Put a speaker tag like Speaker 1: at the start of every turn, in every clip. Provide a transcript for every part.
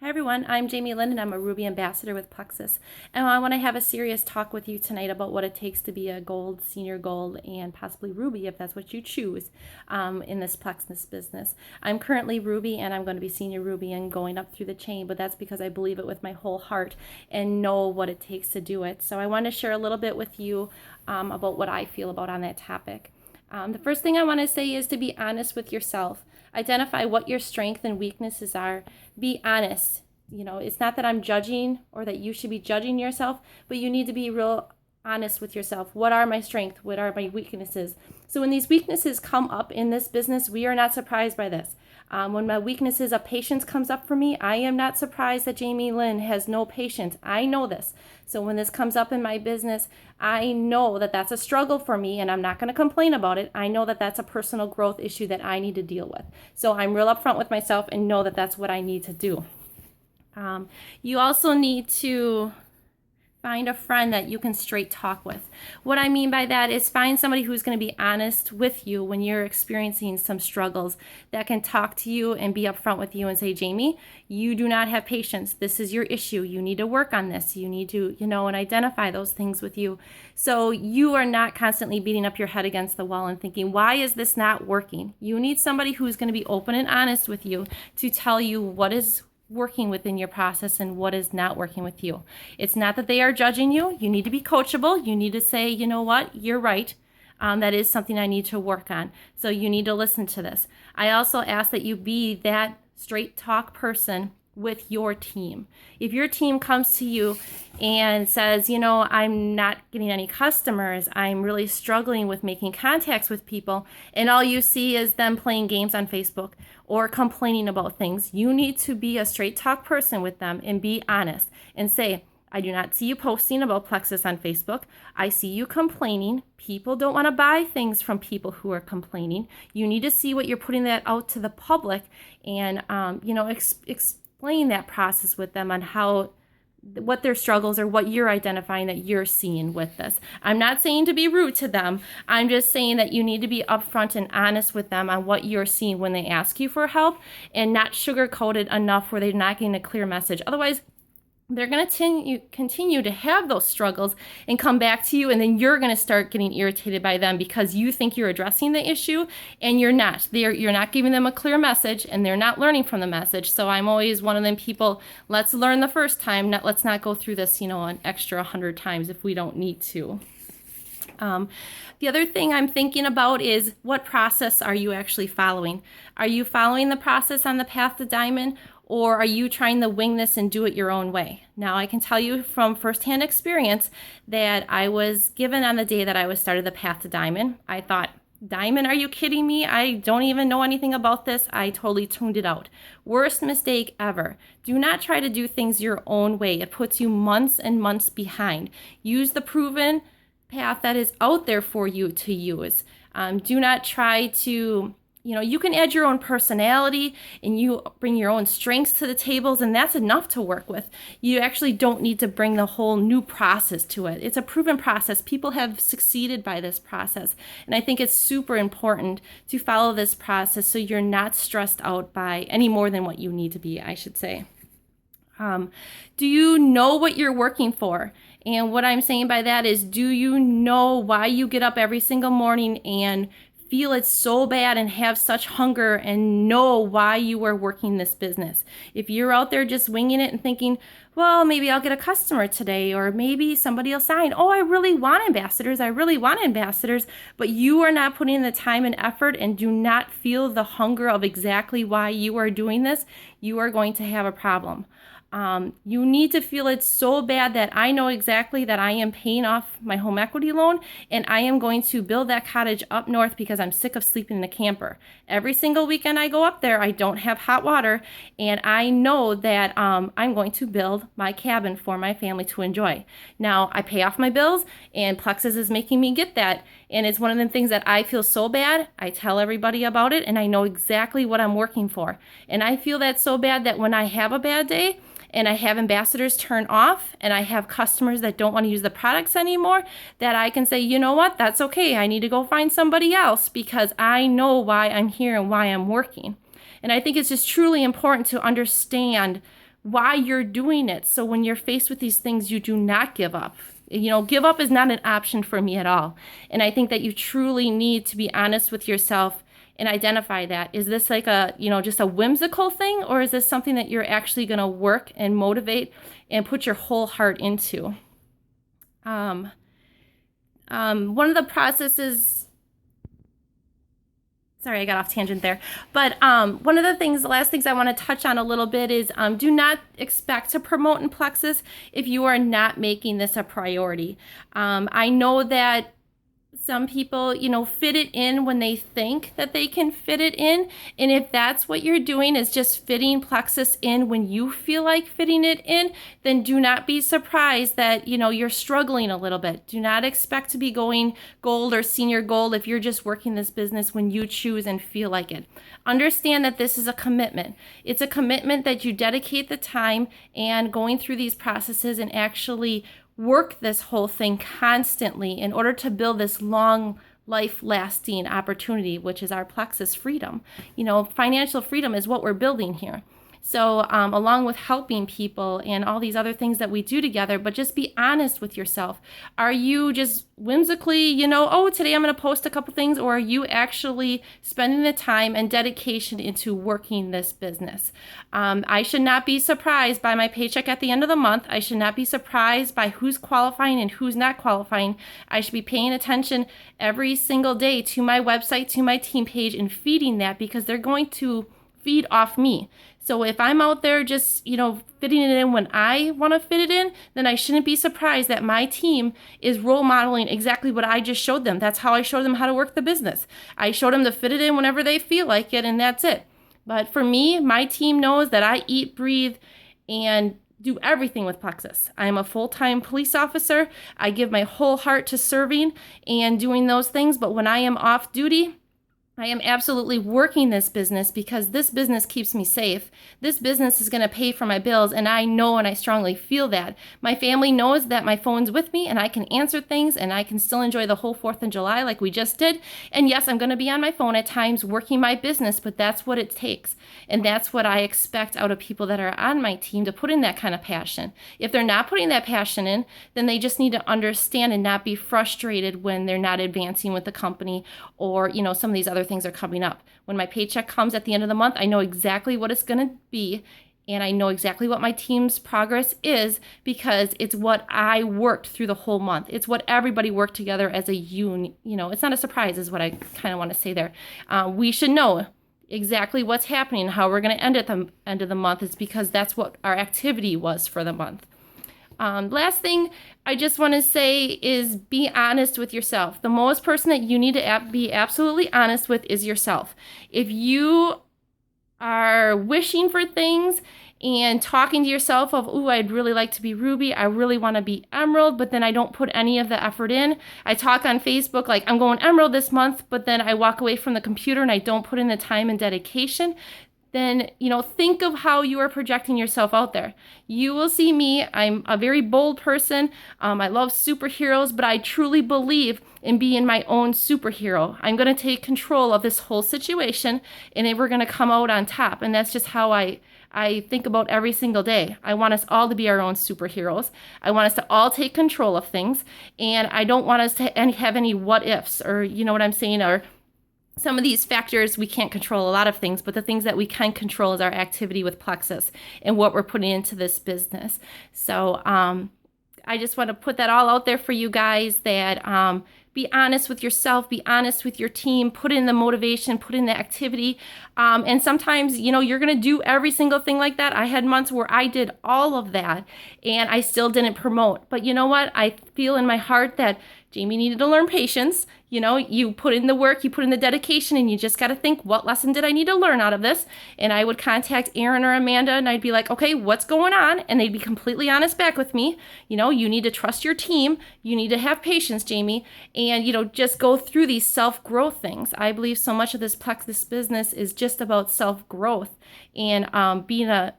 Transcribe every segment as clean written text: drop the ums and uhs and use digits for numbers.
Speaker 1: Hi everyone, I'm Jaime Lynn and I'm a Ruby Ambassador with Plexus. And I want to have a serious talk with you tonight about what it takes to be a gold, senior gold, and possibly Ruby if that's what you choose in this Plexus business. I'm currently Ruby and I'm going to be senior Ruby and going up through the chain, but that's because I believe it with my whole heart and know what it takes to do it. So I want to share a little bit with you about what I feel about on that topic. The first thing I want to say is to be honest with yourself. Identify what your strengths and weaknesses are. Be honest. You know, it's not that I'm judging or that you should be judging yourself, but you need to be real honest with yourself. What are my strengths? What are my weaknesses? So when these weaknesses come up in this business, we are not surprised by this. When my weaknesses of patience comes up for me, I am not surprised that Jaime Lynn has no patience. I know this. So when this comes up in my business, I know that that's a struggle for me and I'm not going to complain about it. I know that that's a personal growth issue that I need to deal with. So I'm real upfront with myself and know that that's what I need to do. You also need to find a friend that you can straight talk with. What I mean by that is find somebody who's going to be honest with you when you're experiencing some struggles, that can talk to you and be upfront with you and say, Jaime, you do not have patience. This is your issue. You need to work on this. You need to, and identify those things with you. So you are not constantly beating up your head against the wall and thinking, why is this not working? You need somebody who's going to be open and honest with you to tell you what is working within your process and what is not working with you. It's not that they are judging you. You need to be coachable. You need to say, you know what, you're right. That is something I need to work on. So you need to listen to this. I also ask that you be that straight talk person with your team. If your team comes to you and says, I'm not getting any customers, I'm really struggling with making contacts with people, and all you see is them playing games on Facebook or complaining about things, you need to be a straight talk person with them and be honest and say, I do not see you posting about Plexus on Facebook. I see you complaining. People don't want to buy things from people who are complaining. You need to see what you're putting that out to the public and, explain that process with them on what their struggles are, what you're identifying that you're seeing with this. I'm not saying to be rude to them. I'm just saying that you need to be upfront and honest with them on what you're seeing when they ask you for help and not sugar-coated enough where they're not getting a clear message. Otherwise, they're going to continue to have those struggles and come back to you, and then you're going to start getting irritated by them because you think you're addressing the issue and you're not. You're not giving them a clear message and they're not learning from the message. So I'm always one of them people, let's learn the first time. Let's not go through this, an extra 100 times if we don't need to. The other thing I'm thinking about is what process are you actually following? Are you following the process on the path to diamond? Or are you trying to wing this and do it your own way? Now, I can tell you from firsthand experience that I was given on the day that I was started the path to diamond. I thought, diamond, are you kidding me? I don't even know anything about this. I totally tuned it out. Worst mistake ever. Do not try to do things your own way. It puts you months and months behind. Use the proven path that is out there for you to use. Do not try to... you can add your own personality and you bring your own strengths to the tables, and that's enough to work with. You actually don't need to bring the whole new process to it. It's a proven process. People have succeeded by this process. And I think it's super important to follow this process so you're not stressed out by any more than what you need to be, I should say. Do you know what you're working for? And what I'm saying by that is, do you know why you get up every single morning and feel it so bad and have such hunger and know why you are working this business? If you're out there just winging it and thinking, well, maybe I'll get a customer today, or maybe somebody will sign. Oh, I really want ambassadors, but you are not putting the time and effort and do not feel the hunger of exactly why you are doing this, you are going to have a problem. You need to feel it so bad that I know exactly that I am paying off my home equity loan and I am going to build that cottage up north because I'm sick of sleeping in a camper. Every single weekend I go up there, I don't have hot water, and I know that I'm going to build my cabin for my family to enjoy. Now, I pay off my bills and Plexus is making me get that, and it's one of the things that I feel so bad. I tell everybody about it and I know exactly what I'm working for. And I feel that so bad that when I have a bad day, and I have ambassadors turn off and I have customers that don't want to use the products anymore, that I can say, you know what, that's okay. I need to go find somebody else because I know why I'm here and why I'm working. And I think it's just truly important to understand why you're doing it. So when you're faced with these things, you do not give up. Give up is not an option for me at all. And I think that you truly need to be honest with yourself and identify that. Is this like just a whimsical thing, or is this something that you're actually going to work and motivate and put your whole heart into? One of the processes, sorry, I got off tangent there. But one of the last things I want to touch on a little bit is do not expect to promote in Plexus if you are not making this a priority. I know that some people, fit it in when they think that they can fit it in. And if that's what you're doing is just fitting Plexus in when you feel like fitting it in, then do not be surprised that, you're struggling a little bit. Do not expect to be going gold or senior gold if you're just working this business when you choose and feel like it. Understand that this is a commitment. It's a commitment that you dedicate the time and going through these processes and actually work this whole thing constantly in order to build this long life lasting opportunity, which is our Plexus freedom. Financial freedom is what we're building here. So along with helping people and all these other things that we do together, but just be honest with yourself. Are you just whimsically, today I'm going to post a couple things, or are you actually spending the time and dedication into working this business? I should not be surprised by my paycheck at the end of the month. I should not be surprised by who's qualifying and who's not qualifying. I should be paying attention every single day to my website, to my team page, and feeding that, because they're going to feed off me. So if I'm out there just, fitting it in when I want to fit it in, then I shouldn't be surprised that my team is role modeling exactly what I just showed them. That's how I showed them how to work the business. I showed them to fit it in whenever they feel like it, and that's it. But for me, my team knows that I eat, breathe, and do everything with Plexus. I'm a full-time police officer. I give my whole heart to serving and doing those things. But when I am off duty, I am absolutely working this business because this business keeps me safe. This business is going to pay for my bills, and I know and I strongly feel that. My family knows that my phone's with me and I can answer things and I can still enjoy the whole 4th of July like we just did. And yes, I'm going to be on my phone at times working my business, but that's what it takes. And that's what I expect out of people that are on my team, to put in that kind of passion. If they're not putting that passion in, then they just need to understand and not be frustrated when they're not advancing with the company, or, some of these other things are coming up. When my paycheck comes at the end of the month, I know exactly what it's going to be, and I know exactly what my team's progress is, because it's what I worked through the whole month. It's what everybody worked together as a unit. It's not a surprise, is what I kind of want to say there. We should know exactly what's happening, how we're going to end at the end of the month, is because that's what our activity was for the month. Last thing I just want to say is be honest with yourself. The most person that you need to be absolutely honest with is yourself. If you are wishing for things and talking to yourself of, ooh, I'd really like to be Ruby, I really want to be Emerald, but then I don't put any of the effort in. I talk on Facebook like I'm going Emerald this month, but then I walk away from the computer and I don't put in the time and dedication. Then, think of how you are projecting yourself out there. You will see me. I'm a very bold person. I love superheroes, but I truly believe in being my own superhero. I'm going to take control of this whole situation, and then we're going to come out on top. And that's just how I think about every single day. I want us all to be our own superheroes. I want us to all take control of things, and I don't want us to have any what ifs, or what I'm saying, or some of these factors. We can't control a lot of things, but the things that we can control is our activity with Plexus and what we're putting into this business. So I just want to put that all out there for you guys, that be honest with yourself, be honest with your team, put in the motivation, put in the activity. And sometimes, you're going to do every single thing like that. I had months where I did all of that and I still didn't promote. But you know what? I feel in my heart that Jaime needed to learn patience. You put in the work, you put in the dedication, and you just got to think, what lesson did I need to learn out of this? And I would contact Aaron or Amanda, and I'd be like, okay, what's going on? And they'd be completely honest back with me. You need to trust your team. You need to have patience, Jaime. And, just go through these self-growth things. I believe so much of this Plexus business is just about self-growth and being a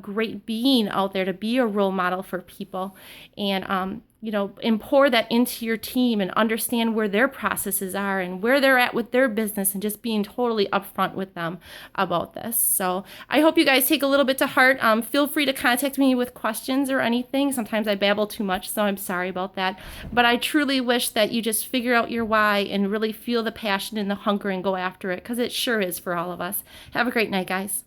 Speaker 1: great being out there, to be a role model for people. And pour that into your team and understand where their processes are and where they're at with their business, and just being totally upfront with them about this. So I hope you guys take a little bit to heart. Feel free to contact me with questions or anything. Sometimes I babble too much, so I'm sorry about that. But I truly wish that you just figure out your why and really feel the passion and the hunger and go after it, because it sure is for all of us. Have a great night, guys.